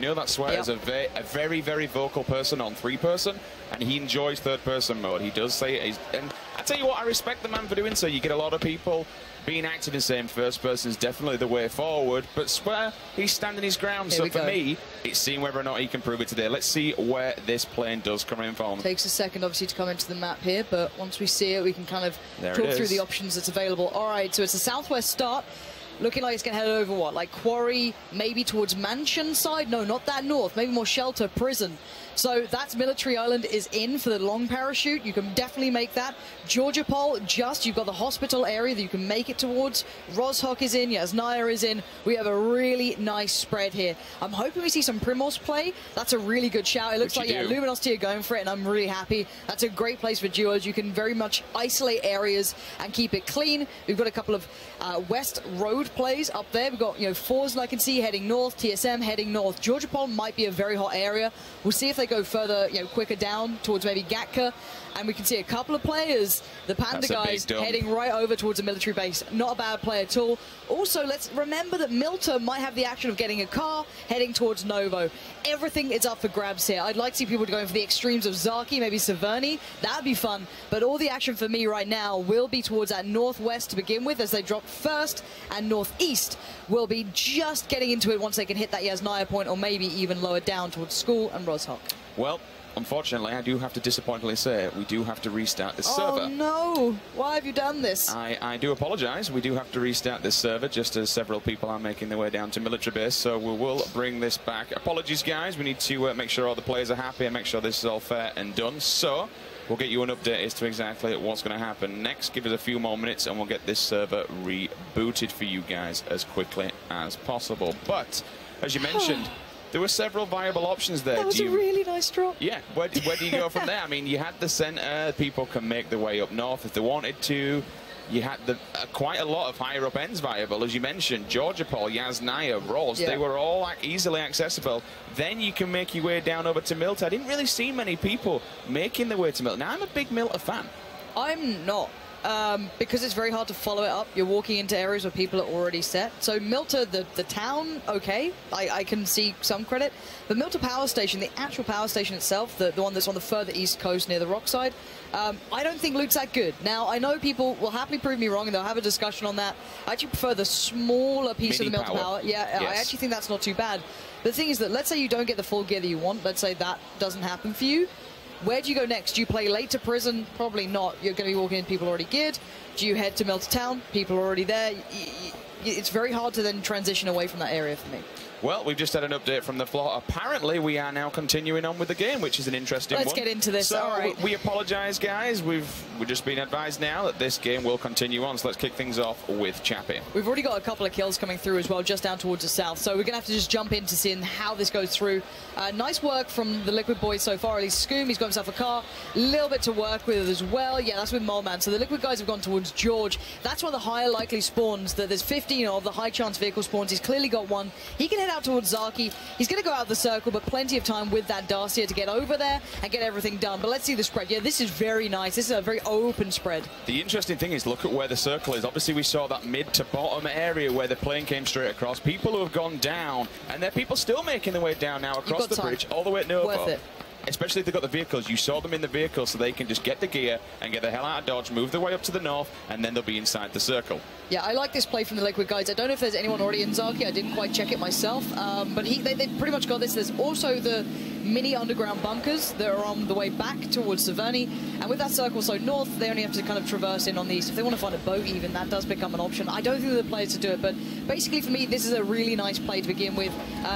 You know that Sweat is a very, very vocal person on 3-person, and he enjoys 3rd-person mode. He does say it. And I tell you what, I respect the man for doing so. You get a lot of people being active and saying 1st-person is definitely the way forward, but Sweat, he's standing his ground. So for me, it's seeing whether or not he can prove it today. Let's see where this plane does come in from. Takes a second, obviously, to come into the map here, but once we see it, we can kind of talk through the options that's available. All right, so it's a southwest start. Looking like it's going to head over, what, like Quarry, maybe towards Mansion side? No, not that north. Maybe more Shelter, Prison. So that's Military Island is in for the long parachute. You can definitely make that. Georgia Pole, you've got the hospital area that you can make it towards. Rozhok is in, Yasnaya is in. We have a really nice spread here. I'm hoping we see some Primos play. That's a really good shout. It looks like, Luminosity are going for it, and I'm really happy. That's a great place for duos. You can very much isolate areas and keep it clean. We've got a couple of West Road plays up there. We've got, Forza I can see heading north, TSM heading north. Georgia Pole might be a very hot area. We'll see if they go further, quicker down towards maybe Gatka. And we can see a couple of players, the Panda guys, heading right over towards a military base. Not a bad play at all. Also, let's remember that Milta might have the action of getting a car, heading towards Novo. Everything is up for grabs here. I'd like to see people going for the extremes of Zaki, maybe Severny. That'd be fun. But all the action for me right now will be towards that northwest to begin with, as they drop first, and northeast will be just getting into it once they can hit that Yasnaya point, or maybe even lower down towards School and Rozhok. Well, unfortunately, I do have to disappointingly say we do have to restart this server. Oh no! Why have you done this? I do apologise. We do have to restart this server, just as several people are making their way down to military base, so we will bring this back. Apologies, guys. We need to make sure all the players are happy and make sure this is all fair and done. So we'll get you an update as to exactly what's going to happen next. Give us a few more minutes and we'll get this server rebooted for you guys as quickly as possible. But, as you mentioned, there were several viable options there. That was a really nice drop. Yeah, where do you go from there? I mean, you had the centre. People can make their way up north if they wanted to. You had quite a lot of higher up ends viable, as you mentioned. Georgia Pole, Yasnaya, Ross, they were all easily accessible. Then you can make your way down over to Milta. I didn't really see many people making their way to Milta. Now, I'm a big Milta fan. I'm not. Because it's very hard to follow it up. You're walking into areas where people are already set. So Milta, the town, okay, I can see some credit. The Milta power station, the actual power station itself, the one that's on the further east coast near the rock side, I don't think loot's that good. Now, I know people will happily prove me wrong and they'll have a discussion on that. I actually prefer the smaller piece of the Milta power. Yeah, yes. I actually think that's not too bad. But the thing is that, let's say you don't get the full gear that you want. Let's say that doesn't happen for you. Where do you go next? Do you play late to Prison? Probably not. You're going to be walking in, people already geared. Do you head to Milta Town? People are already there. It's very hard to then transition away from that area for me. Well, we've just had an update from the floor. Apparently, we are now continuing on with the game, which is an interesting one. Let's get into this. So, all right. We apologise, guys. We've just been advised now that this game will continue on, so let's kick things off with Chappie. We've already got a couple of kills coming through as well, just down towards the south, so we're going to have to just jump into seeing how this goes through. Nice work from the Liquid boys so far. At least Scoom, he's got himself a car. A little bit to work with as well. Yeah, that's with Moleman. So the Liquid guys have gone towards George. That's one of the higher likely spawns that there's 15 of, the high chance vehicle spawns. He's clearly got one. He can head out towards Zaki. He's going to go out of the circle, but plenty of time with that Darcia to get over there and get everything done. But let's see the spread. Yeah, this is very nice. This is a very open spread. The interesting thing is, look at where the circle is. Obviously, we saw that mid to bottom area where the plane came straight across. People who have gone down, and there are people still making their way down now across the bridge, all the way to Novo. Worth it. Especially if they've got the vehicles. You saw them in the vehicles, so they can just get the gear and get the hell out of Dodge, move their way up to the north, and then they'll be inside the circle. Yeah, I like this play from the Liquid guys. I don't know if there's anyone already in Zaki. I didn't quite check it myself. But they pretty much got this. There's also the mini underground bunkers that are on the way back towards Severny. And with that circle so north, they only have to kind of traverse in on these. If they want to find a boat even, that does become an option. I don't think they're the players to do it, but basically for me, this is a really nice play to begin with.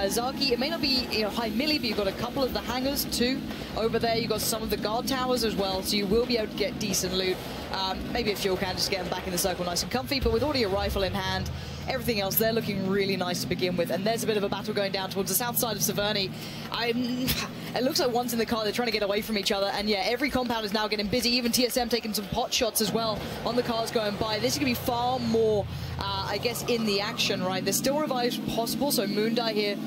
Zaki, it may not be high milli, but you've got a couple of the hangars too over there. You've got some of the guard towers as well, so you will be able to get decent loot. Maybe a fuel can just get them back in the circle nice and comfy, but with already a rifle in hand, everything else, they're looking really nice to begin with. And there's a bit of a battle going down towards the south side of Severny. It looks like one's in the car, they're trying to get away from each other. And yeah, every compound is now getting busy. Even TSM taking some pot shots as well on the cars going by. This is going to be far more, I guess, in the action, right? There's still revives possible, so Moondie here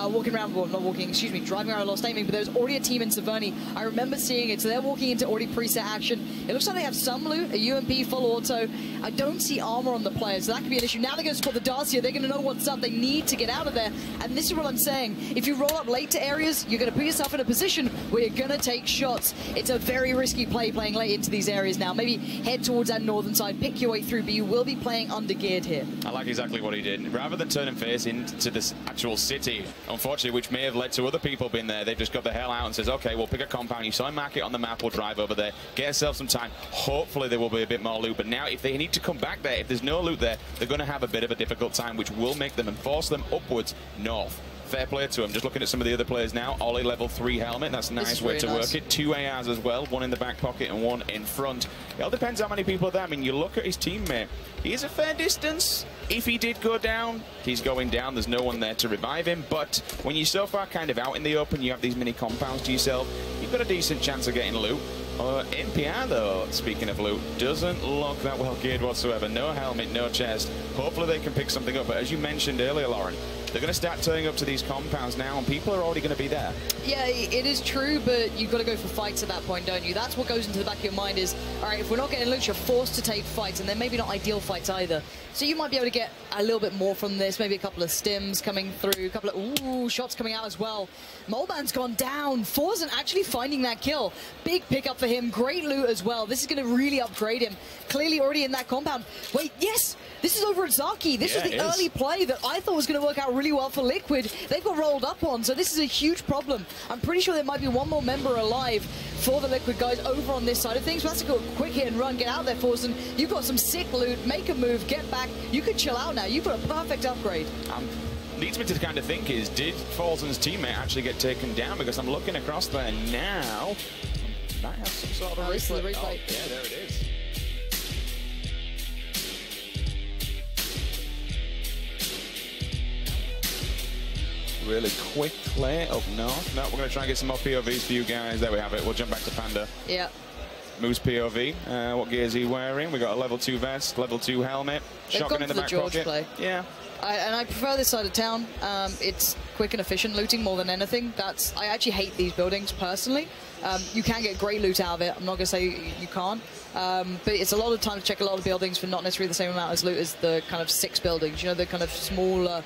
walking around, well, not walking, excuse me, driving around Lost Aiming, but there's already a team in Saverni. I remember seeing it, so they're walking into already preset action. It looks like they have some loot, a UMP full auto. I don't see armor on the players, so that could be an issue. Now they're going to spot the darts here. They're going to know what's up. They need to get out of there, and this is what I'm saying. If you roll up late to areas, you're going to put yourself in a position where you're going to take shots. It's a very risky play playing late into these areas now. Maybe head towards that northern side, pick your way through, but you will be playing undergeared here. I like exactly what he did. Rather than turn and face into this actual city, unfortunately, which may have led to other people being there, they've just got the hell out and says, okay, we'll pick a compound. You saw him mark it on the map, we'll drive over there, get yourself some time. Hopefully there will be a bit more loot. But now if they need to come back there, if there's no loot there, they're going to have a bit of a difficult time, which will make them and force them upwards north. Fair play to him. Just looking at some of the other players now. Ollie level 3 helmet. That's a nice way to work it. 2 ARs as well. 1 in the back pocket and 1 in front. It all depends how many people are there. I mean, you look at his teammate. He is a fair distance. If he did go down, he's going down. There's no one there to revive him. But when you're so far kind of out in the open, you have these mini compounds to yourself, you've got a decent chance of getting loot. NPR, though, speaking of loot, doesn't look that well geared whatsoever. No helmet, no chest. Hopefully they can pick something up. But as you mentioned earlier, Lauren, they're going to start turning up to these compounds now, and people are already going to be there. Yeah, it is true, but you've got to go for fights at that point, don't you? That's what goes into the back of your mind is, all right, if we're not getting loot, you're forced to take fights, and they're maybe not ideal fights either. So you might be able to get a little bit more from this, maybe a couple of stims coming through, a couple of, shots coming out as well. Moleman's gone down. Forzen actually finding that kill. Big pickup for him. Great loot as well. This is going to really upgrade him. Clearly already in that compound. Wait, yes! This is over at Zaki. This was the early play that I thought was going to work out really well for Liquid. They've got rolled up on, so this is a huge problem. I'm pretty sure there might be one more member alive for the Liquid guys over on this side of things. But that's a good quick hit and run. Get out there, Forzen. You've got some sick loot. Make a move. Get back. You could chill out now. You've got a perfect upgrade. Leads me to kind of think is, did Forzen's teammate actually get taken down? Because I'm looking across there now. Might have some sort of replay. Oh, yeah, there it is. Really quick play up north. No, we're going to try and get some more POVs for you guys. There we have it. We'll jump back to Panda. Yeah. Moose POV. What gear is he wearing? We got a level 2 vest, level 2 helmet, shotgun in the back pocket. Play. Yeah. And I prefer this side of town. It's quick and efficient looting more than anything. I actually hate these buildings personally. You can get great loot out of it. I'm not going to say you can't. But it's a lot of time to check a lot of buildings for not necessarily the same amount as loot as the kind of 6 buildings. You know, the kind of smaller,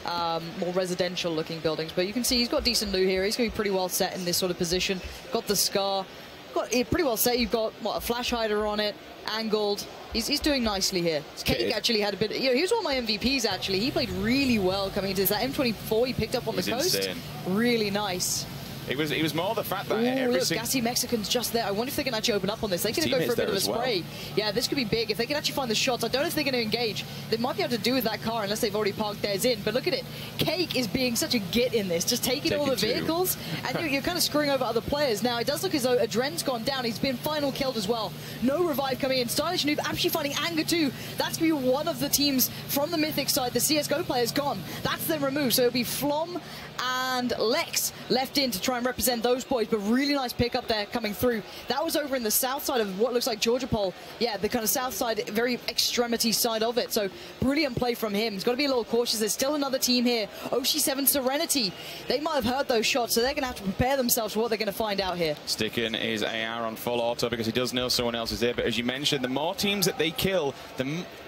more residential looking buildings. But you can see he's got decent loot here. He's going to be pretty well set in this sort of position. Got the Scar. Got it pretty well set. You've got, what, a flash hider on it, angled. He's doing nicely here. Cake actually had a bit, he was one of my MVPs actually. He played really well coming into this. That M24 he picked up on the coast. Insane. Really nice. It was more the fact that look, gassy Mexicans just there. I wonder if they can actually open up on this. They can go for a bit of a spray. Well. Yeah, this could be big. If they can actually find the shots, I don't know if they're going to engage. They might be able to do with that car unless they've already parked theirs in. But look at it. Cake is being such a git in this. Just taking all the vehicles. And you're kind of screwing over other players. Now, it does look as though Adren's gone down. He's been final killed as well. No revive coming in. Stylish Noob actually finding Anger too. That's going to be one of the teams from the Mythic side. The CSGO player's gone. That's then removed. So it'll be Flom and Lex left in to try and represent those boys, but really nice pick up there coming through. That was over in the south side of what looks like Georgia Pole. Yeah, the kind of south side, very extremity side of it. So brilliant play from him. He's got to be a little cautious. There's still another team here. Oshi7 Serenity. They might have heard those shots, so they're going to have to prepare themselves for what they're going to find out here. Sticking his AR on full auto because he does know someone else is there. But as you mentioned, the more teams that they kill,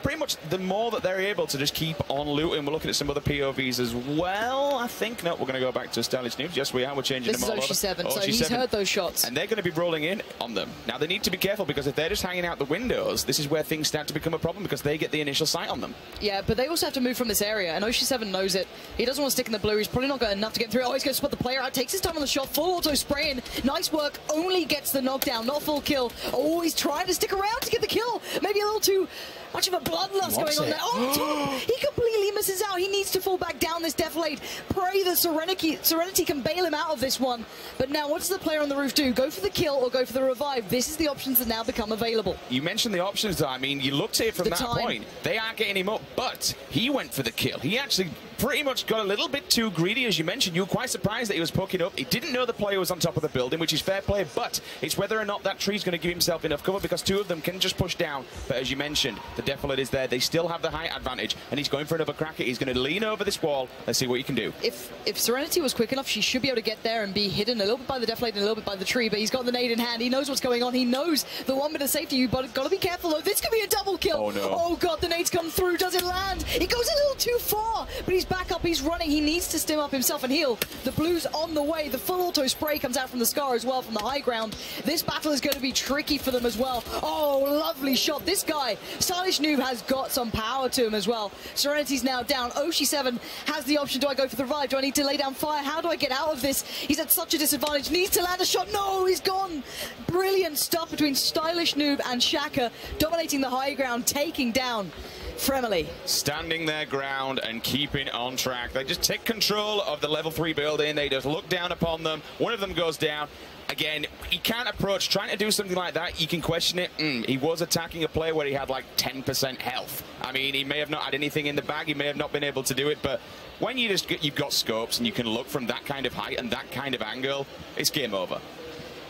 pretty much the more that they're able to just keep on looting. We're looking at some other POVs as well, I think. No, we're going to go back to Stylish Noobs. Yes, we are. We're changing them all over. This is Oshi7, so he's heard those shots. And they're going to be rolling in on them. Now, they need to be careful because if they're just hanging out the windows, this is where things start to become a problem because they get the initial sight on them. Yeah, but they also have to move from this area, and Oshi7 knows it. He doesn't want to stick in the blue. He's probably not got enough to get through. Oh, he's going to spot the player out. Takes his time on the shot. Full auto spraying. Nice work. Only gets the knockdown, not full kill. Oh, he's trying to stick around to get the kill. Maybe a little too much of a bloodlust going on there. Oh, top. He completely misses out. He needs to fall back down this defilade. Pray that Serenity can bail him out of this one. But now, what does the player on the roof do? Go for the kill or go for the revive? This is the options that now become available. You mentioned the options, though. I mean, you looked at it from that point. They are getting him up, but he went for the kill. He actually pretty much got a little bit too greedy, as you mentioned. You were quite surprised that he was poking up. He didn't know the player was on top of the building, which is fair play, but it's whether or not that tree's going to give himself enough cover, because two of them can just push down. But as you mentioned, the Defilade is there. They still have the height advantage, and he's going for another crack. He's going to lean over this wall. Let's see what he can do. If Serenity was quick enough, she should be able to get there and be hidden a little bit by the Defilade and a little bit by the tree, but he's got the nade in hand. He knows what's going on. He knows the 1 bit of safety. You've got to be careful, though. This could be a double kill. Oh, no. Oh, God, the nade's come through. Does it land? It goes a little too far, but he's back up. He's running. He needs to stim up himself and heal. The blue's on the way. The full auto spray comes out from the Scar as well from the high ground. This battle is going to be tricky for them as well. Oh, lovely shot. This guy, Stylish Noob, has got some power to him as well. Serenity's now down. Oshi7 has the option. Do I go for the revive? Do I need to lay down fire? How do I get out of this? He's at such a disadvantage. Needs to land a shot. No, he's gone. Brilliant stuff between Stylish Noob and Shaka, dominating the high ground, taking down Fremily. Standing their ground and keeping on track. They just take control of the level 3 building. They just look down upon them. One of them goes down. Again, he can't approach. Trying to do something like that, you can question it. He was attacking a player where he had like 10% health. I mean, he may have not had anything in the bag. He may have not been able to do it. But when you've got scopes and you can look from that kind of height and that kind of angle, it's game over.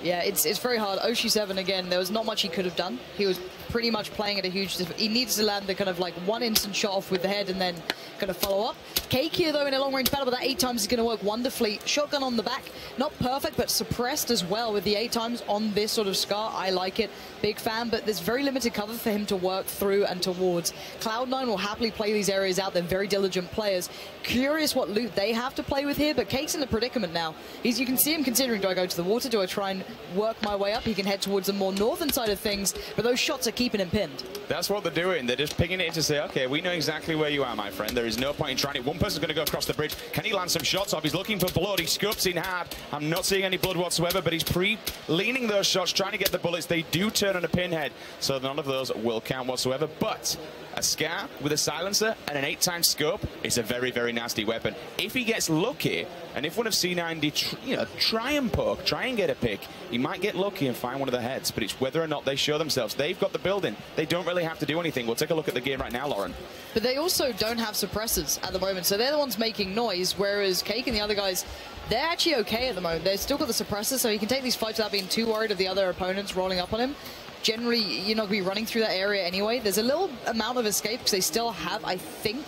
Yeah, it's very hard. Oshi7, again, there was not much he could have done. He was pretty much playing at a huge... He needs to land the kind of like one instant shot off with the head and then kind of follow up. Cake here, though, in a long-range battle, but that 8 times is going to work wonderfully. Shotgun on the back, not perfect, but suppressed as well with the 8 times on this sort of Scar. I like it. Big fan, but there's very limited cover for him to work through and towards. Cloud9 will happily play these areas out. They're very diligent players. Curious what loot they have to play with here, but Cake's in a predicament now. You can see him considering, do I go to the water? Do I try and work my way up? He can head towards the more northern side of things, but those shots are keeping him pinned. That's what they're doing. They're just picking it to say, okay, we know exactly where you are, my friend. There is no point in trying it. One person's going to go across the bridge. Can he land some shots off? He's looking for blood. He scopes in hard. I'm not seeing any blood whatsoever, but he's leaning those shots, trying to get the bullets. They do turn on a pinhead, so none of those will count whatsoever. But a Scar with a silencer and an 8 times scope is a very, very nasty weapon. If he gets lucky, and if one of C90 try and poke, try and get a pick, he might get lucky and find one of the heads, but it's whether or not they show themselves. They've got the building. They don't really have to do anything. We'll take a look at the game right now, Lauren. But they also don't have suppressors at the moment, so they're the ones making noise, whereas Cake and the other guys, they're actually okay at the moment. They've still got the suppressors, so he can take these fights without being too worried of the other opponents rolling up on him. Generally, you're not going to be running through that area anyway. There's a little amount of escape because they still have, I think,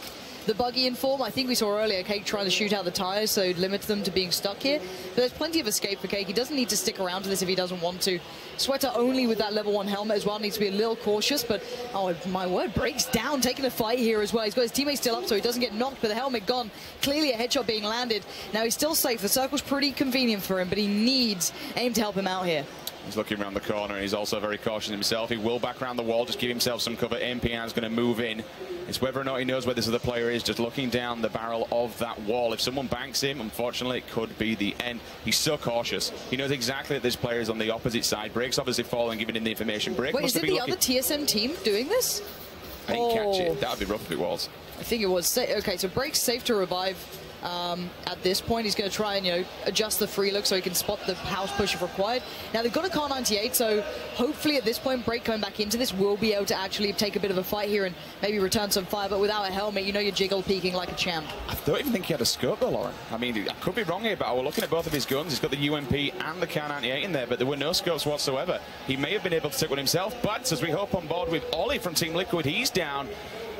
the buggy in form. I think we saw earlier Cake trying to shoot out the tires, so it limits them to being stuck here. But there's plenty of escape for Cake. He doesn't need to stick around to this if he doesn't want to. Sweater only with that level 1 helmet as well, needs to be a little cautious, but oh my word, breaks down, taking a fight here as well. He's got his teammates still up, so he doesn't get knocked, but the helmet gone. Clearly a headshot being landed. Now he's still safe. The circle's pretty convenient for him, but he needs AIM to help him out here. He's looking around the corner, and he's also very cautious himself. He will back around the wall, just give himself some cover. MPN is going to move in. It's whether or not he knows where this other player is, just looking down the barrel of that wall. If someone banks him, unfortunately, it could be the end. He's so cautious. He knows exactly that this player is on the opposite side. Break's obviously falling, giving him the information. Break Wait, is it the other TSM team doing this? I didn't catch it. That would be rough if it was. I think it was. Okay, so Break's safe to revive. At this point, he's going to try and adjust the free look so he can spot the house push if required. Now they've got a Car 98, so hopefully at this point, Break coming back into this will be able to actually take a bit of a fight here and maybe return some fire. But without a helmet, you're jiggle peeking like a champ. I don't even think he had a scope though, Lauren. I mean, I could be wrong here, but I was looking at both of his guns. He's got the UMP and the Car 98 in there, but there were no scopes whatsoever. He may have been able to take one himself, but as we hope on board with Ollie from Team Liquid, he's down.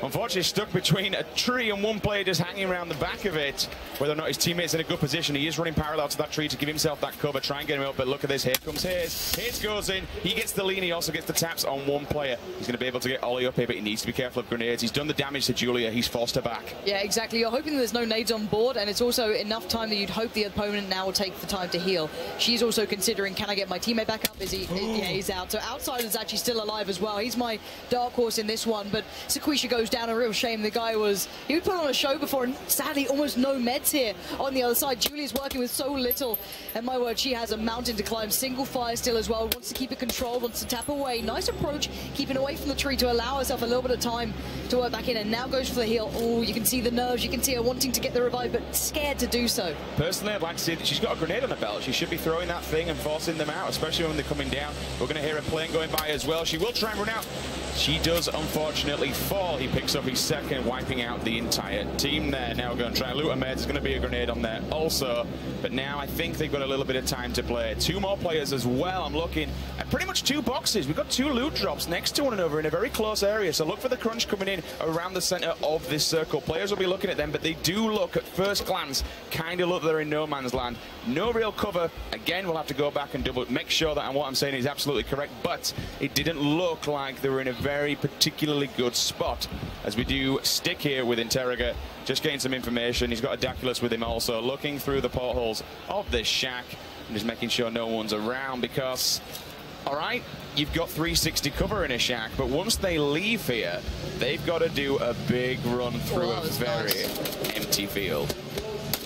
Unfortunately, stuck between a tree and one player just hanging around the back of it. Whether or not his teammate's in a good position, he is running parallel to that tree to give himself that cover, try and get him up. But look at this, here comes Hayes. Hayes goes in, he gets the lean, he also gets the taps on one player. He's going to be able to get Ollie up here, but he needs to be careful of grenades. He's done the damage to Julia, he's forced her back. Yeah, exactly. You're hoping there's no nades on board, and it's also enough time that you'd hope the opponent now will take the time to heal. She's also considering, can I get my teammate back up? Yeah, he's out. So Outsider's actually still alive as well. He's my dark horse in this one, but Sequisha goes down, a real shame. The guy he would put on a show before, and sadly almost no meds here on the other side. Julia's working with so little, and my word, she has a mountain to climb. Single fire still as well, wants to keep it controlled, wants to tap away. Nice approach, keeping away from the tree to allow herself a little bit of time to work back in, and now goes for the heal. Oh, you can see the nerves, you can see her wanting to get the revive, but scared to do so. Personally, I'd like to see that she's got a grenade on her belt. She should be throwing that thing and forcing them out, especially when they're coming down. We're going to hear a plane going by as well. She will try and run out. She does unfortunately fall. He picks up his second, wiping out the entire team there. Now we're going to try and loot a med. There's going to be a grenade on there also. But now I think they've got a little bit of time to play. 2 more players as well. I'm looking at pretty much 2 boxes. We've got 2 loot drops next to one another in a very close area. So look for the crunch coming in around the center of this circle. Players will be looking at them, but they do look at first glance, kind of look they're in no man's land. No real cover. Again, we'll have to go back and make sure that what I'm saying is absolutely correct. But it didn't look like they were in a very particularly good spot. As we do stick here with Interroga, just getting some information. He's got a Daculus with him also, looking through the portholes of this shack and just making sure no one's around because, all right, you've got 360 cover in a shack, but once they leave here, they've got to do a big run through a very empty field.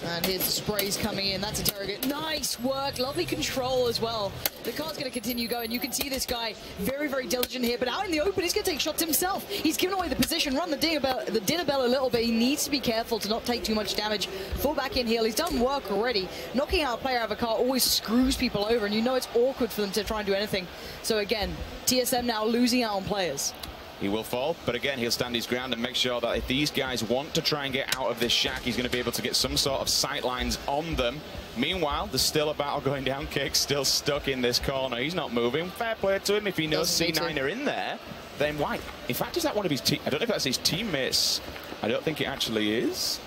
And here's the sprays coming in. That's Interroga. Nice work. Lovely control as well. The car's going to continue going. You can see this guy very, very diligent here. But out in the open, he's going to take shots himself. He's given away the position, run the dinner bell a little bit. He needs to be careful to not take too much damage. Fall back in heal. He's done work already. Knocking out a player out of a car always screws people over. And you know it's awkward for them to try and do anything. So again, TSM now losing out on players. He will fall, but again, he'll stand his ground and make sure that if these guys want to try and get out of this shack, he's going to be able to get some sort of sight lines on them. Meanwhile, there's still a battle going down. Kick's still stuck in this corner. He's not moving. Fair play to him. If he knows C9 are in there, then why? In fact, is that one of his I don't know if that's his teammates. I don't think it actually is.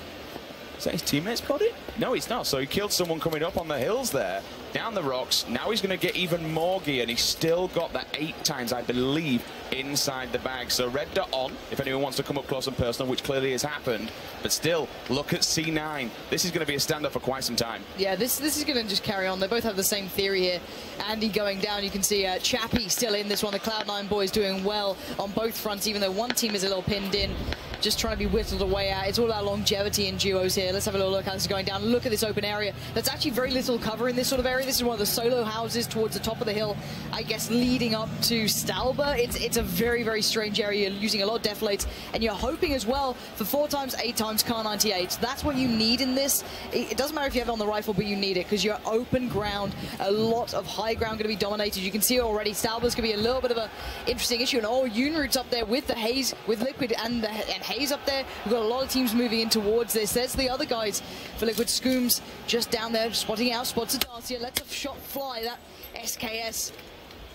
Is that his teammate's body? No, it's not. So he killed someone coming up on the hills there, down the rocks. Now he's going to get even more gear, and he's still got that 8 times, I believe, inside the bag. So red dot on, if anyone wants to come up close and personal, which clearly has happened. But still, look at C9. This is going to be a standoff for quite some time. Yeah, this is going to just carry on. They both have the same theory here. Andy going down. You can see Chappie still in this one. The Cloud9 boys doing well on both fronts, even though one team is a little pinned in, just trying to be whittled away out. It's all about longevity in duos here. Let's have a little look how this is going down. Look at this open area. There's actually very little cover in this sort of area. This is one of the solo houses towards the top of the hill, I guess, leading up to Stalba. It's a very, very strange area. You're using a lot of deflates, and you're hoping as well for 4 times, 8 times Car 98. That's what you need in this. It doesn't matter if you have it on the rifle, but you need it because you're open ground. A lot of high ground going to be dominated. You can see it already. Stalba's going to be a little bit of an interesting issue. And Unroot's up there with the Haze, with Liquid and Haze up there. We've got a lot of teams moving in towards this. There's the other guys for Liquid. Scooms just down there, spotting out, spots a Darcia, lets a shot fly. That SKS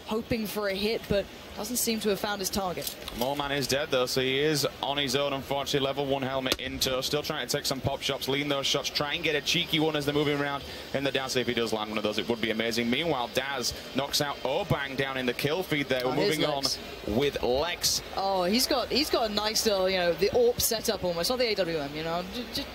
hoping for a hit, but doesn't seem to have found his target. Moleman is dead though, so he is on his own, unfortunately. Level 1 helmet in tow, still trying to take some pop shots, lean those shots, try and get a cheeky one as they're moving around in the down. So if he does land one of those, it would be amazing. Meanwhile, Daz knocks out Obang down in the kill feed there. We're moving on with Lex. Oh, he's got a nice little, you know, the AWP setup almost, not the AWM, you know. Just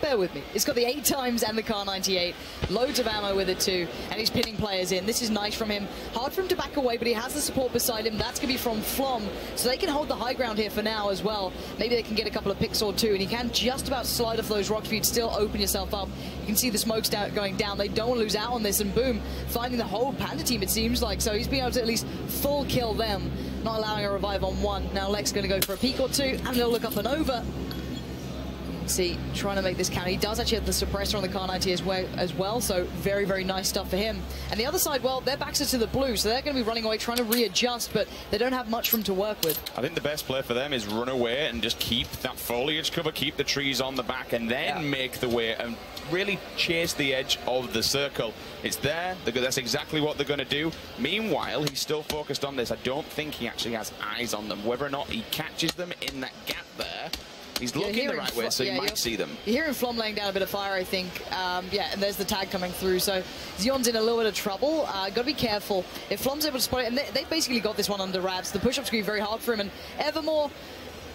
bear with me. It's got the 8 times and the Car 98. Loads of ammo with it too. And he's pinning players in. This is nice from him. Hard for him to back away, but he has the support beside him. That's going to be from Flom. So they can hold the high ground here for now as well. Maybe they can get a couple of picks or 2. And he can just about slide off those rocks for you to still open yourself up. You can see the smokes going down. They don't want to lose out on this. And boom, finding the whole Panda team, it seems like. So he's being able to at least full kill them. Not allowing a revive on 1. Now Lex going to go for a peek or 2. And they'll look up and over. See, trying to make this count. He does actually have the suppressor on the Car 90 as well, so very, very nice stuff for him. And the other side, well, their backs are to the blue, so they're going to be running away, trying to readjust, but they don't have much room to work with. I think the best play for them is run away and just keep that foliage cover, keep the trees on the back, and then make the way and really chase the edge of the circle. It's there. That's exactly what they're going to do. Meanwhile, he's still focused on this. I don't think he actually has eyes on them. Whether or not he catches them in that gap there, he's looking the right way, so you might see them. You're hearing Flom laying down a bit of fire, I think. Yeah, and there's the tag coming through. So Xion's in a little bit of trouble. Got to be careful. If Flom's able to spot it, and they've basically got this one under wraps. The push-up's going to be very hard for him, and Evermore,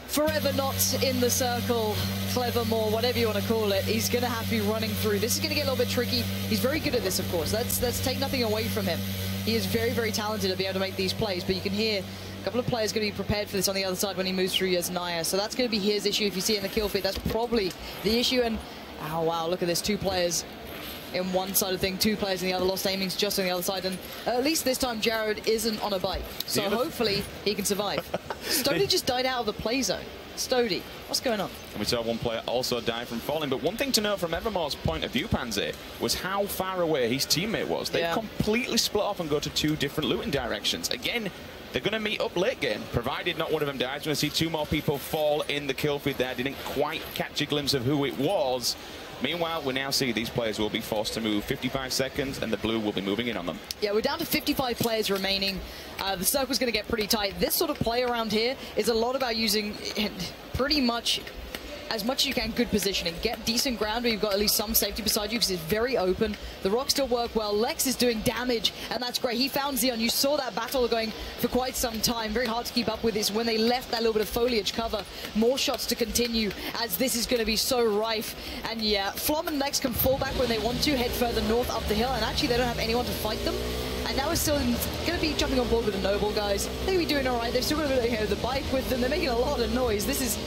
forever not in the circle, Clevermore, whatever you want to call it, he's going to have to be running through. This is going to get a little bit tricky. He's very good at this, of course. Let's take nothing away from him. He is very, very talented at being able to make these plays, but you can hear a couple of players going to be prepared for this on the other side when he moves through as Naya. So that's going to be his issue. If you see it in the kill feed, that's probably the issue. And, oh, wow, look at this. 2 players in one side of the thing, 2 players in the other. Lost aiming's just on the other side. And at least this time, Jared isn't on a bike. So hopefully he can survive. Stody just died out of the play zone. Stody, what's going on? And we saw one player also die from falling. But one thing to note from Evermore's point of view, Panzer, was how far away his teammate was. They completely split off and go to 2 different looting directions. Again, they're going to meet up late game, provided not one of them dies. We're going to see 2 more people fall in the kill feed there. Didn't quite catch a glimpse of who it was. Meanwhile, we now see these players will be forced to move 55 seconds, and the blue will be moving in on them. Yeah, we're down to 55 players remaining. The circle's going to get pretty tight. This sort of play around here is a lot about using pretty much as much as you can, good positioning. Get decent ground where you've got at least some safety beside you because it's very open. The rocks still work well. Lex is doing damage, and that's great. He found Xeon. You saw that battle going for quite some time. Very hard to keep up with this. When they left that little bit of foliage cover, more shots to continue as this is going to be so rife. And yeah, Flom and Lex can fall back when they want to, head further north up the hill, and actually they don't have anyone to fight them. And now we're still going to be jumping on board with the Noble guys. They'll be doing all right. They've still got the bike with them. They're making a lot of noise. This is,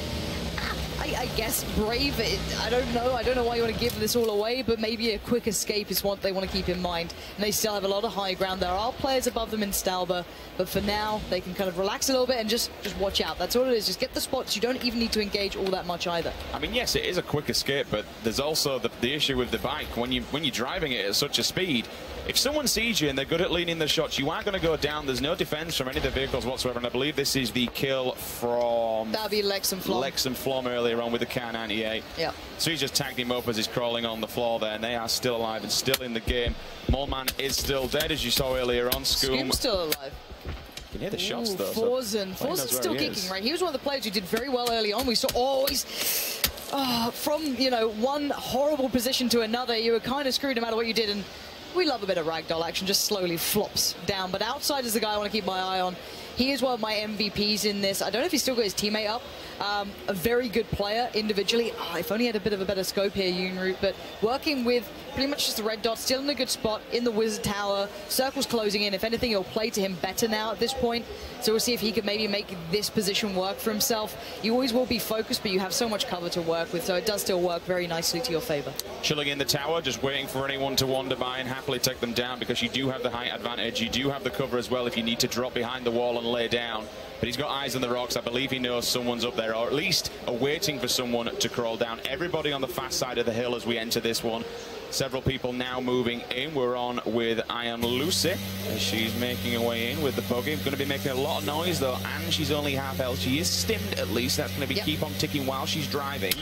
I guess, brave. I don't know why you want to give this all away, but maybe a quick escape is what they want to keep in mind. And they still have a lot of high ground. There are players above them in Stalber, but for now, they can kind of relax a little bit and just watch out. That's all it is. Just get the spots. You don't even need to engage all that much either. I mean, yes, it is a quick escape, but there's also the issue with the bike. When you're driving it at such a speed, if someone sees you and they're good at leaning the shots, you aren't going to go down. There's no defense from any of the vehicles whatsoever, and I believe this is the kill from... That'll be Lex and Flom. Lex and Flom earlier on with the Car 98. Yeah. So he's just tagged him up as he's crawling on the floor there, and they are still alive and still in the game. Moleman is still dead, as you saw earlier on. Scoom's still alive. You can hear the shots, though. Forzen's still kicking, right? He was one of the players who did very well early on. We saw always... from, you know, one horrible position to another, you were kind of screwed no matter what you did, and we love a bit of ragdoll action, just slowly flops down. But outside is the guy I want to keep my eye on. He is one of my MVPs in this. I don't know if he's still got his teammate up. A very good player individually. If only he had a bit of a better scope here, Yoonroot. But working with pretty much just the red dot, still in a good spot in the Wizard Tower. Circle's closing in. If anything, it'll play to him better now at this point. So we'll see if he can maybe make this position work for himself. You always will be focused, but you have so much cover to work with. So it does still work very nicely to your favor. Chilling in the tower, just waiting for anyone to wander by and happily take them down, because you do have the height advantage. You do have the cover as well if you need to drop behind the wall and lay down. But he's got eyes on the rocks. I believe he knows someone's up there, or at least are waiting for someone to crawl down. Everybody on the fast side of the hill as we enter this one. Several people now moving in. We're on with I Am Lucy as she's making her way in with the buggy. Going to be making a lot of noise, though, and she's only half health. She is stimmed, at least. That's going to be keep on ticking while she's driving.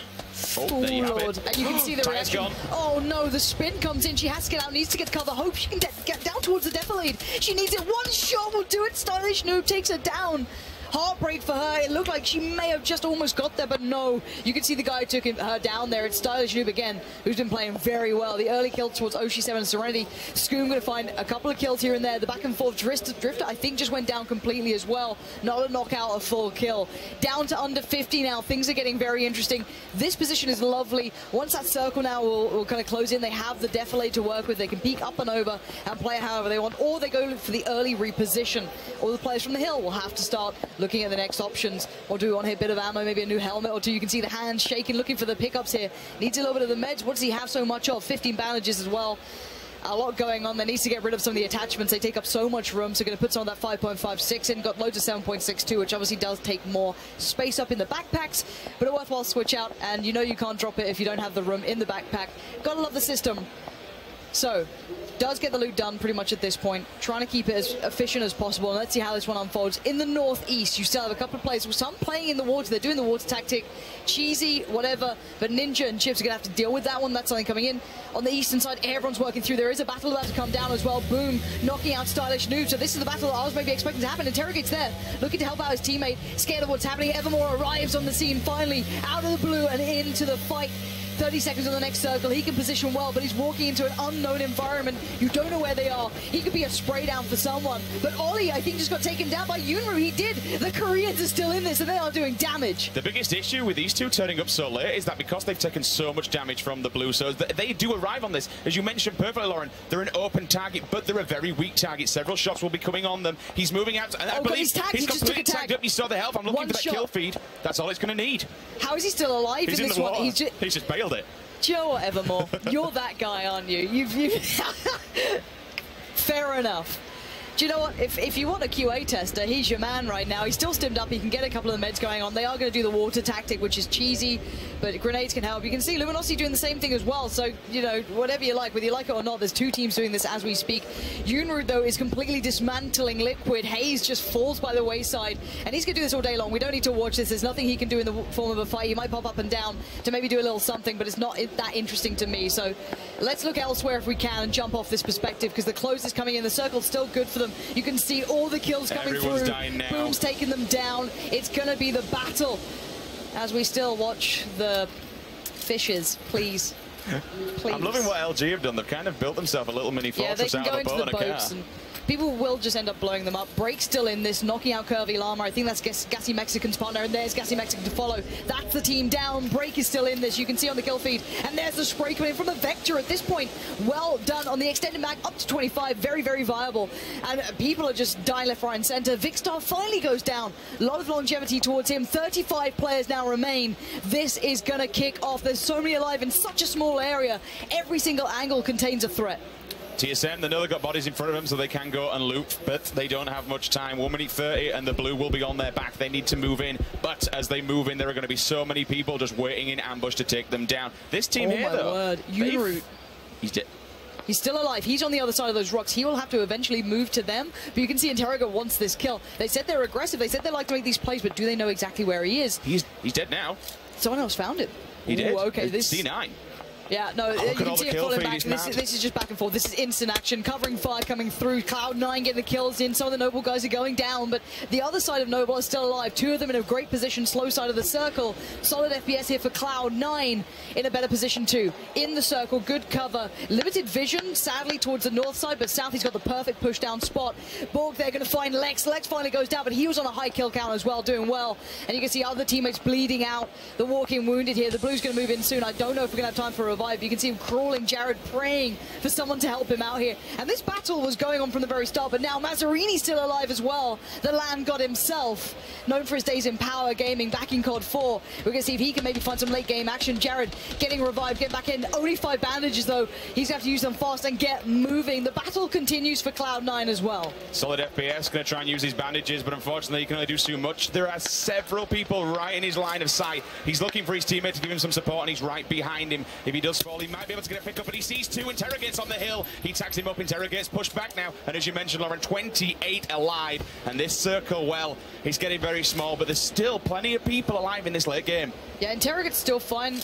Oh, there you have it. And you can see the reaction. Gone. Oh no, the spin comes in. She has to get out, needs to get cover. Hope she can get down towards the defilade. She needs it. One shot will do it. Stylish Noob takes her down. Heartbreak for her. It looked like she may have just almost got there, but no. You can see the guy who took her down there. It's Stylish Noob again, who's been playing very well. The early kill towards Oshi7 and Serenity. Scoom going to find a couple of kills here and there. The back and forth Drifter, I think, just went down completely as well. Not a knockout, a full kill. Down to under 50 now. Things are getting very interesting. This position is lovely. Once that circle now will kind of close in, they have the defilade to work with. They can peek up and over and play it however they want, or they go for the early reposition. All the players from the hill will have to start looking at the next options. Or do we want to hit a bit of ammo, maybe a new helmet or two? You can see the hands shaking, looking for the pickups here. Needs a little bit of the meds. What does he have so much of? 15 bandages as well. A lot going on. There needs to get rid of some of the attachments. They take up so much room, so going to put some of that 5.56 in. Got loads of 7.62, which obviously does take more space up in the backpacks, but a worthwhile switch out, and you know you can't drop it if you don't have the room in the backpack. Gotta love the system. So, does get the loot done pretty much at this point, trying to keep it as efficient as possible, and let's see how this one unfolds. In the northeast, you still have a couple of players, some playing in the water. They're doing the water tactic, cheesy, whatever, but Ninja and Chips are going to have to deal with that one. That's something coming in. On the eastern side, everyone's working through. There is a battle about to come down as well. Boom, knocking out Stylish Noob. So this is the battle that I was maybe expecting to happen. Interrogate's there, looking to help out his teammate, scared of what's happening. Evermore arrives on the scene, finally, out of the blue and into the fight. 30 seconds on the next circle. He can position well, but he's walking into an unknown environment. You don't know where they are. He could be a spray down for someone. But Ollie, I think, just got taken down by Yoonroot. He did. The Koreans are still in this, and they are doing damage. The biggest issue with these two turning up so late is that because they've taken so much damage from the blue, so they do arrive on this. As you mentioned perfectly, Lauren, they're an open target, but they're a very weak target. Several shots will be coming on them. He's moving out, and I believe he's completely tagged up. You saw the health. I'm looking for that kill feed. That's all it's going to need. How is he still alive in this one? He's just bailed it. Do you know what, Evermore? You're that guy, aren't you? Fair enough. Do you know what? If you want a QA tester, he's your man right now. He's still stimmed up. He can get a couple of the meds going on. They are going to do the water tactic, which is cheesy, but grenades can help. You can see Luminosity doing the same thing as well. So, you know, whatever you like, whether you like it or not, there's two teams doing this as we speak. Yunru, though, is completely dismantling Liquid. Hayes just falls by the wayside, and he's going to do this all day long. We don't need to watch this. There's nothing he can do in the form of a fight. He might pop up and down to maybe do a little something, but it's not that interesting to me. So let's look elsewhere if we can and jump off this perspective, because the close is coming in. The circle's still good for them. You can see all the kills coming Everyone's through. dying now. Boom's taking them down. It's going to be the battle as we still watch the fishes. Please. Please. I'm loving what LG have done. They've kind of built themselves a little mini fortress out of a boat and a car. People will just end up blowing them up. Break still in this, knocking out Curvy Llama. I think that's Gassy Mexican's partner, and there's Gassy Mexican to follow. That's the team down. Break is still in this. You can see on the kill feed. And there's the spray coming in from the Vector at this point. Well done on the extended mag, up to 25. Very, very viable. And people are just dying left, right, and center. Vicstar finally goes down. A lot of longevity towards him. 35 players now remain. This is going to kick off. There's so many alive in such a small area. Every single angle contains a threat. TSM, they know they've got bodies in front of them, so they can go and loot, but they don't have much time. 1 minute 30, and the blue will be on their back. They need to move in, but as they move in, there are going to be so many people just waiting in ambush to take them down. This team here, though, word. Yunru. He's dead. He's still alive. He's on the other side of those rocks. He will have to eventually move to them. But you can see Interroga wants this kill. They said they're aggressive. They said they like to make these plays, but do they know exactly where he is? He's dead now. Someone else found him. He did. Okay, this C9. Yeah, no, you can see it falling back. This is just back and forth. This is instant action. Covering fire coming through. Cloud9 getting the kills in. Some of the Noble guys are going down, but the other side of Noble is still alive. Two of them in a great position. Slow side of the circle. Solid FPS here for Cloud9 in a better position too. In the circle, good cover. Limited vision, sadly, towards the north side, but south he's got the perfect push down spot. Borg, they're going to find Lex. Lex finally goes down, but he was on a high kill count as well, doing well. And you can see other teammates bleeding out. The walking wounded here. The blue's going to move in soon. I don't know if we're going to have time for a revive. You can see him crawling, Jared praying for someone to help him out here. And this battle was going on from the very start, but now Mazzarini's still alive as well. The land god himself, known for his days in Power Gaming back in COD 4. We're going to see if he can maybe find some late game action. Jared getting revived, get back in. Only 5 bandages though. He's going to have to use them fast and get moving. The battle continues for Cloud9 as well. Solid FPS, going to try and use his bandages, but unfortunately he can only do so much. There are several people right in his line of sight. He's looking for his teammate to give him some support, and he's right behind him. If he does fall, he might be able to get a pick up, but he sees 2 Interrogates on the hill. He tags him up. Interrogates pushed back now, and as you mentioned, Lauren, 28 alive, and this circle, well, he's getting very small, but there's still plenty of people alive in this late game. Yeah, Interrogate's still fine.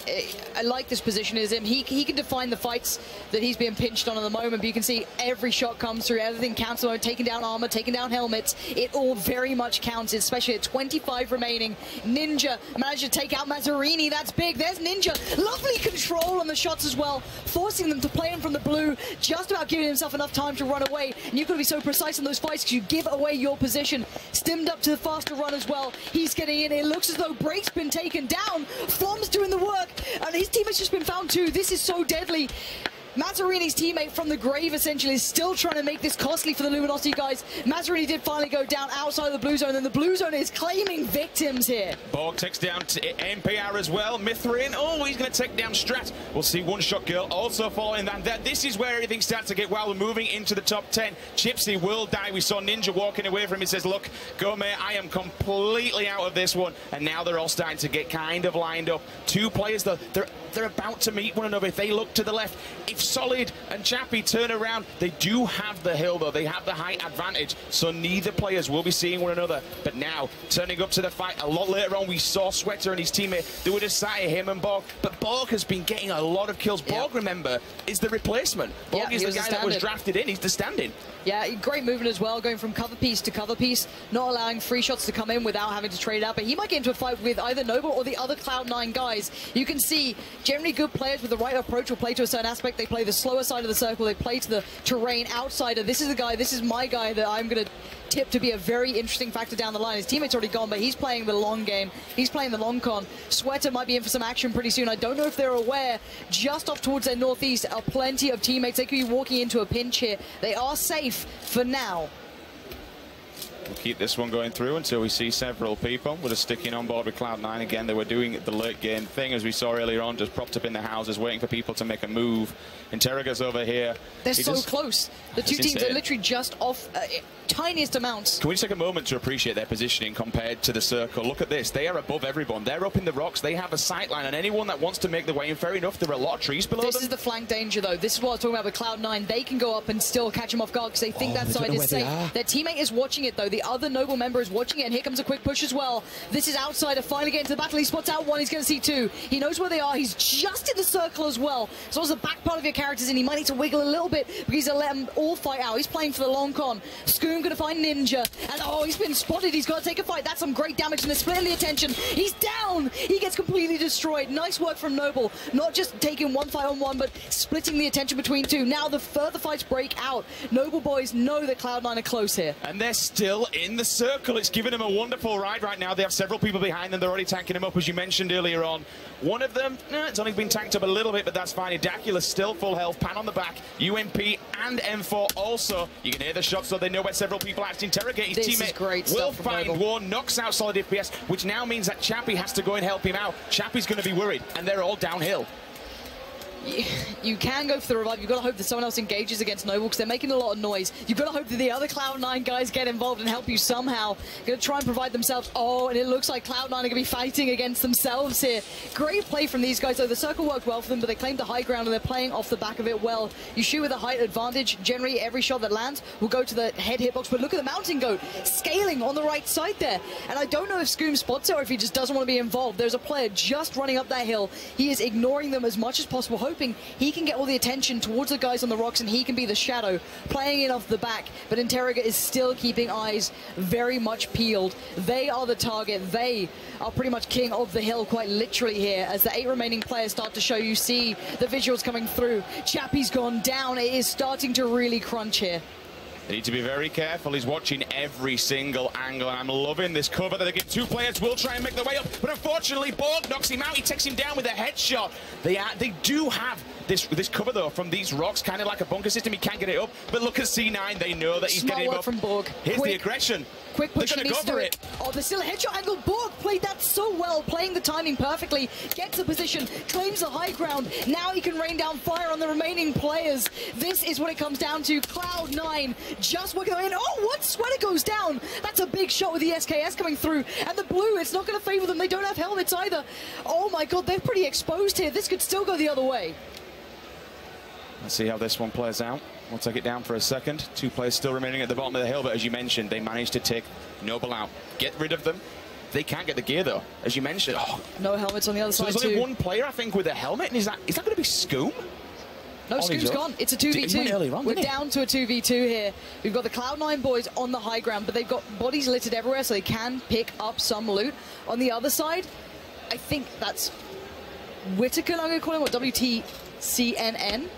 I like this position as him. He can define the fights that he's being pinched on at the moment, but you can see every shot comes through, everything counts. So taking down armor, taking down helmets, it all very much counts, especially at 25 remaining. Ninja managed to take out Mazzarini. That's big. There's Ninja. Lovely control on the shots as well, forcing them to play him from the blue, just about giving himself enough time to run away. And you've got to be so precise in those fights because you give away your position. Stimmed up to the faster run as well. He's getting in. It looks as though Break's been taken down. Flom's doing the work, and his teammate's just been found too. This is so deadly. Mazzarini's teammate from the grave essentially is still trying to make this costly for the Luminosity guys. Mazzarini did finally go down outside of the blue zone, and the blue zone is claiming victims here. Borg takes down NPR as well. Mithrin, oh, he's going to take down Strat. We'll see One Shot Girl also following that. This is where everything starts to get wild. We're moving into the top 10. Chipsy will die. We saw Ninja walking away from him. He says, look, go mate, I am completely out of this one. And now they're all starting to get kind of lined up. 2 players, though, they're about to meet one another. If they look to the left, if Solid and Chappie turn around, they do have the hill though, they have the height advantage, so neither players will be seeing one another. But now, turning up to the fight, a lot later on we saw Sweater and his teammate, they were just sat here, him and Borg, but Borg has been getting a lot of kills. Borg, remember, is the replacement. Borg is the guy that was drafted in, he's the stand-in. Yeah, great movement as well, going from cover piece to cover piece, not allowing free shots to come in without having to trade out, but he might get into a fight with either Noble or the other Cloud9 guys. You can see generally good players with the right approach will play to a certain aspect. They play the slower side of the circle, they play to the terrain outsider. This is the guy, this is my guy that I'm going to tip to be a very interesting factor down the line. His teammate's already gone, but he's playing the long game. He's playing the long con. Sweater might be in for some action pretty soon. I don't know if they're aware. Just off towards their northeast are plenty of teammates. They could be walking into a pinch here. They are safe for now. We'll keep this one going through until we see several people. We're just sticking on board with Cloud9 again. They were doing the late game thing, as we saw earlier on, just propped up in the houses, waiting for people to make a move. Interroga's over here. They're so close. The two teams are literally just off tiniest amounts. Can we just take a moment to appreciate their positioning compared to the circle? Look at this. They are above everyone. They're up in the rocks. They have a sight line, and anyone that wants to make the way in, fair enough, there are a lot of trees below them. This is the flank danger, though. This is what I was talking about with Cloud9. They can go up and still catch them off guard because they think that side is safe. Their teammate is watching it, though. The other Noble member is watching it, and here comes a quick push as well. This is Outsider finally getting to the battle. He spots out one. He's going to see two. He knows where they are. He's just in the circle as well. So as the back part of your characters in, he might need to wiggle a little bit because he's going to let them all fight out. He's playing for the long con. Scoom going to find Ninja. And oh, he's been spotted. He's got to take a fight. That's some great damage, and they're splitting the attention. He's down. He gets completely destroyed. Nice work from Noble. Not just taking one fight on one, but splitting the attention between two. Now the further fights break out. Noble boys know that Cloud9 are close here. And they're still in the circle. It's giving them a wonderful ride right now. They have several people behind them. They're already tanking them up, as you mentioned earlier on. One of them, it's only been tanked up a little bit, but that's fine. Idacula's still full health. Pan on the back. UMP and M4 also. You can hear the shots, so they know where several people are to interrogate. His teammate will find one, knocks out solid FPS, which now means that Chappie has to go and help him out. Chappie's going to be worried, and they're all downhill. You can go for the revive. You've got to hope that someone else engages against Noble because they're making a lot of noise. You've got to hope that the other Cloud9 guys get involved and help you somehow. Going to try and provide themselves. Oh, and it looks like Cloud9 are going to be fighting against themselves here. Great play from these guys, though. The circle worked well for them, but they claimed the high ground and they're playing off the back of it well. You shoot with a height advantage. Generally, every shot that lands will go to the head hitbox, but look at the Mountain Goat scaling on the right side there. And I don't know if Scoom spots it or if he just doesn't want to be involved. There's a player just running up that hill. He is ignoring them as much as possible, hoping he can get all the attention towards the guys on the rocks and he can be the shadow, playing it off the back. But Interroga is still keeping eyes very much peeled. They are the target. They are pretty much king of the hill, quite literally here, as the 8 remaining players start to show. You see the visuals coming through. Chappie's gone down. It is starting to really crunch here. They need to be very careful. He's watching every single angle, and I'm loving this cover that they give. Two players will try and make their way up, but unfortunately, Borg knocks him out. He takes him down with a headshot. They do have this cover, though, from these rocks, kind of like a bunker system. He can't get it up, but look at C9. They know that he's getting him up. From Borg. Here's the aggression. Quick push. They're going to go for it. Oh, there's still a headshot angle. Borg played that so well, playing the timing perfectly. Gets the position, claims the high ground. Now he can rain down fire on the remaining players. This is what it comes down to. Cloud9 just working in. Oh, what? Sweater goes down. That's a big shot with the SKS coming through. And the blue, it's not going to favor them. They don't have helmets either. Oh my god, they're pretty exposed here. This could still go the other way. Let's see how this one plays out. We'll take it down for a second. Two players still remaining at the bottom of the hill, but as you mentioned, they managed to take Noble out. Get rid of them. They can't get the gear, though, as you mentioned. Oh. No helmets on the other side, there's only one player, I think, with a helmet, and is that going to be Scoom? No, Scoom's gone. It's a 2v2. We're down to a 2v2 here. We've got the Cloud9 boys on the high ground, but they've got bodies littered everywhere, so they can pick up some loot. On the other side, I think that's Whitaker, I'm going to call him, what, WTCNN?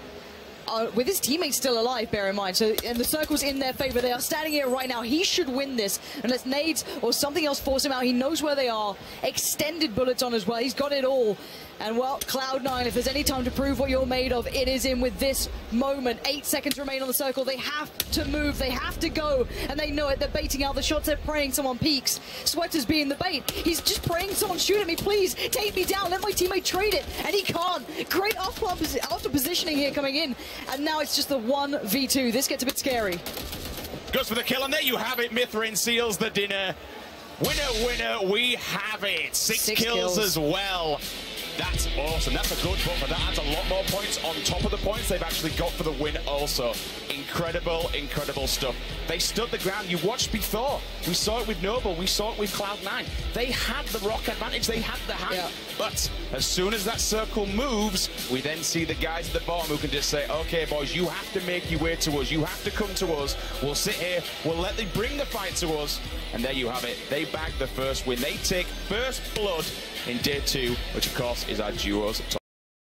With his teammates still alive, bear in mind. So, and the circle's in their favor. They are standing here right now. He should win this unless nades or something else force him out. He knows where they are. Extended bullets on as well. He's got it all. And, well, Cloud9, if there's any time to prove what you're made of, it is in with this moment. 8 seconds remain on the circle. They have to move. They have to go. And they know it. They're baiting out the shots. They're praying someone peeks. Sweater's being the bait. He's just praying someone shoot at me. Please, take me down. Let my teammate trade it. And he can't. Great after positioning here coming in. And now it's just the 1v2. This gets a bit scary. Goes for the kill. And there you have it. Mithrin seals the dinner. Winner, winner. We have it. Six kills as well. That's awesome. That's a good buffer. That adds a lot more points on top of the points they've actually got for the win also. Incredible, incredible stuff. They stood the ground. You watched before. We saw it with Noble. We saw it with Cloud9. They had the rock advantage. They had the hand. Yeah. But as soon as that circle moves, we then see the guys at the bottom who can just say, okay, boys, you have to make your way to us. You have to come to us. We'll sit here. We'll let them bring the fight to us. And there you have it. They bag the first win. They take first blood in day 2, which, of course, is our duos.